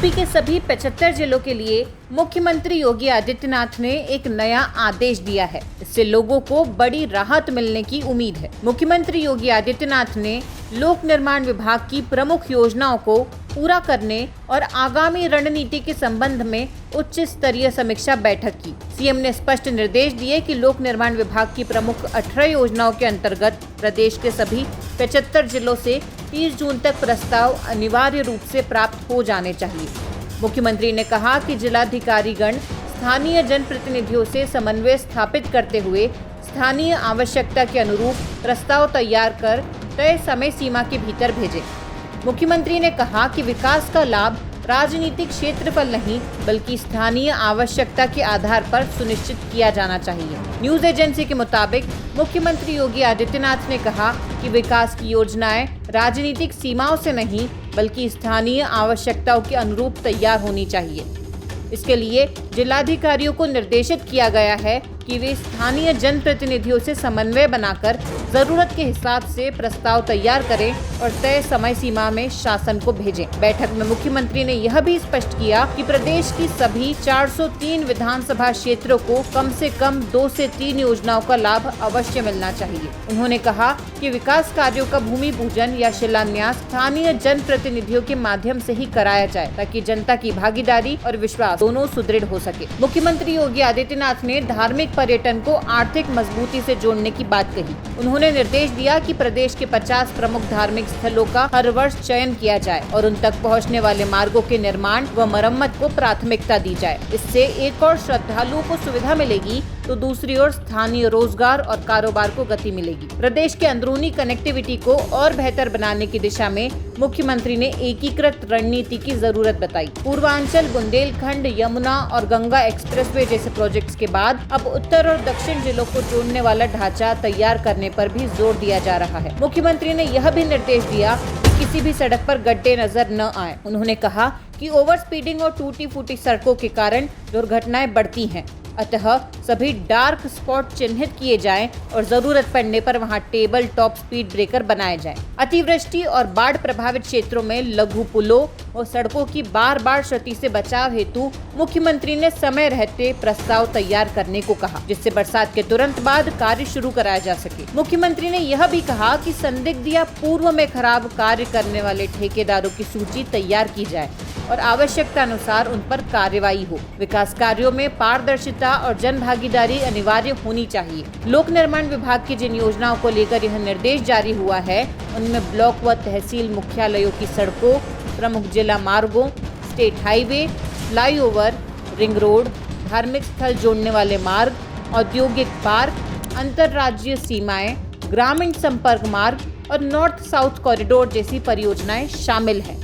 UP के सभी 75 जिलों के लिए मुख्यमंत्री योगी आदित्यनाथ ने एक नया आदेश दिया है। इससे लोगों को बड़ी राहत मिलने की उम्मीद है। मुख्यमंत्री योगी आदित्यनाथ ने लोक निर्माण विभाग की प्रमुख योजनाओं को पूरा करने और आगामी रणनीति के संबंध में उच्च स्तरीय समीक्षा बैठक की। सीएम ने स्पष्ट निर्देश दिए कि लोक निर्माण विभाग की प्रमुख 18 योजनाओं के अंतर्गत प्रदेश के सभी 75 जिलों से 30 जून तक प्रस्ताव अनिवार्य रूप से प्राप्त हो जाने चाहिए। मुख्यमंत्री ने कहा कि जिलाधिकारीगण स्थानीय जनप्रतिनिधियों से समन्वय स्थापित करते हुए स्थानीय आवश्यकता के अनुरूप प्रस्ताव तैयार कर तय समय सीमा के भीतर भेजें। मुख्यमंत्री ने कहा कि विकास का लाभ राजनीतिक क्षेत्रफल नहीं बल्कि स्थानीय आवश्यकता के आधार पर सुनिश्चित किया जाना चाहिए। न्यूज एजेंसी के मुताबिक मुख्यमंत्री योगी आदित्यनाथ ने कहा कि विकास की योजनाएं राजनीतिक सीमाओं से नहीं बल्कि स्थानीय आवश्यकताओं के अनुरूप तैयार होनी चाहिए। इसके लिए जिलाधिकारियों को निर्देशित किया गया है कि वे स्थानीय जनप्रतिनिधियों से समन्वय बनाकर जरूरत के हिसाब से प्रस्ताव तैयार करें और तय समय सीमा में शासन को भेजें। बैठक में मुख्यमंत्री ने यह भी स्पष्ट किया कि प्रदेश की सभी 403 विधानसभा क्षेत्रों को कम से कम 2 से 3 योजनाओं का लाभ अवश्य मिलना चाहिए। उन्होंने कहा कि विकास कार्यों का भूमि पूजन या शिलान्यास स्थानीय जनप्रतिनिधियों के माध्यम से ही कराया जाए ताकि जनता की भागीदारी और विश्वास दोनों सुदृढ़ हो सके। मुख्यमंत्री योगी आदित्यनाथ ने धार्मिक पर्यटन को आर्थिक मजबूती से जोड़ने की बात कही। उन्होंने निर्देश दिया कि प्रदेश के 50 प्रमुख धार्मिक स्थलों का हर वर्ष चयन किया जाए और उन तक पहुंचने वाले मार्गों के निर्माण व मरम्मत को प्राथमिकता दी जाए। इससे एक और श्रद्धालुओं को सुविधा मिलेगी तो दूसरी ओर स्थानीय रोजगार और कारोबार को गति मिलेगी। प्रदेश के अंदरूनी कनेक्टिविटी को और बेहतर बनाने की दिशा में मुख्यमंत्री ने एकीकृत रणनीति की जरूरत बताई। पूर्वांचल, बुंदेलखंड, यमुना और गंगा एक्सप्रेसवे जैसे प्रोजेक्ट्स के बाद अब उत्तर और दक्षिण जिलों को जोड़ने वाला ढांचा तैयार करने पर भी जोर दिया जा रहा है। मुख्यमंत्री ने यह भी निर्देश दिया कि किसी भी सड़क पर गड्ढे नजर न आए। उन्होंने कहा कि ओवर स्पीडिंग और टूटी फूटी सड़कों के कारण दुर्घटनाएं बढ़ती हैं, अतः सभी डार्क स्पॉट चिन्हित किए जाएं और जरूरत पड़ने पर वहां टेबल टॉप स्पीड ब्रेकर बनाए जाएं। अतिवृष्टि और बाढ़ प्रभावित क्षेत्रों में लघु पुलों और सड़कों की बार क्षति से बचाव हेतु मुख्यमंत्री ने समय रहते प्रस्ताव तैयार करने को कहा, जिससे बरसात के तुरंत बाद कार्य शुरू कराया जा सके। मुख्यमंत्री ने यह भी कहा कि संदिग्ध या पूर्व में खराब कार्य करने वाले ठेकेदारों की सूची तैयार की जाए और आवश्यकता अनुसार उन पर कार्रवाई हो। विकास कार्यों में पारदर्शिता और जन भागीदारी अनिवार्य होनी चाहिए। लोक निर्माण विभाग की जिन योजनाओं को लेकर यह निर्देश जारी हुआ है उनमें ब्लॉक व तहसील मुख्यालयों की सड़कों, प्रमुख जिला मार्गों, state highway, flyover, ring road, धार्मिक स्थल जोड़ने वाले मार्ग, औद्योगिक पार्क, अंतर्राज्यीय सीमाएं, ग्रामीण संपर्क मार्ग और नॉर्थ साउथ कॉरिडोर जैसी परियोजनाएं शामिल हैं।